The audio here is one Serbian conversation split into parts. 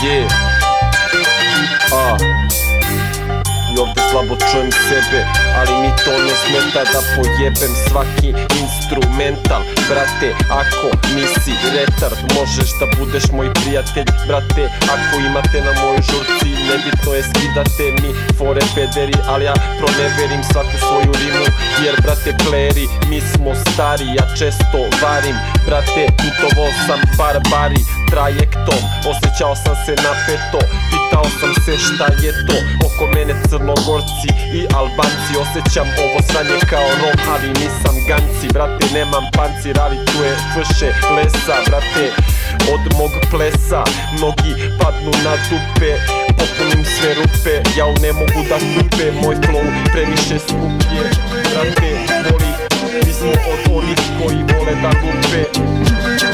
Yeah. I ovdje slabo čujem sebe, ali mi to ne smeta da pojebem svaki instrumental. Brate, ako nisi retard, možeš da budeš moj prijatelj. Brate, ako imate na mojoj žurci, nebitno je skidate mi fore pederi, ali ja proneverim svaku svoju rimu. Jer brate playeri, mi smo stari, ja često varim. Brate, putovao sam barbari trajektom, osjećao sam se napeto, pitao sam se šta je to. Oko mene Crnogorci i Albanci, osjećam ovo sranje kao Rom, ali nisam ganci. Brate, nemam pancir, ali tu je više lesa. Brate, od mog plesa mnogi padnu na dupe, popunim sve rupe, ja ne mogu da kupe, moj flow previše skup je. Brate, voli, mi smo od onih koji vole da lupe,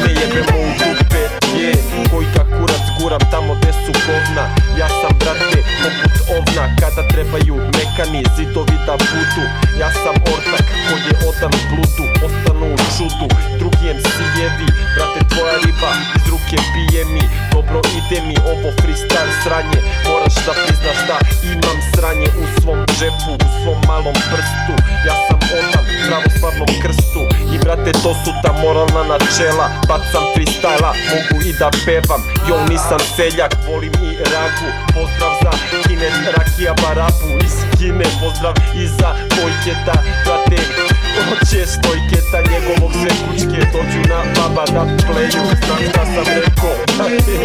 ne jebemo u dupe, je, koji ka kurac guram tamo gde su govna. Ja sam brate poput ovna, kada trebaju mekani zidovi da budu. Ja sam ortak koji je odan bludu, ostanu u čudu, drugi MC-jevi. Brate, tvoja riba iz ruke pije mi, dobro ide mi ovo freestyle sranje. Moraš da priznaš da imam sranje u svom džepu, u svom malom prstu. Ja sam odan pravoslavnom krstu i brate to su ta moralna načela. Bacam freestyla, mogu i da pevam, jo nisam seljak, volim i ragu. Pozdrav za Kine, Rakija Barabu iz Kine, pozdrav i za Vojketa. Brate, hoće Stojketa, njegovog sve kućke dođu na baba da pleju. Znam šta sam rekao, brate.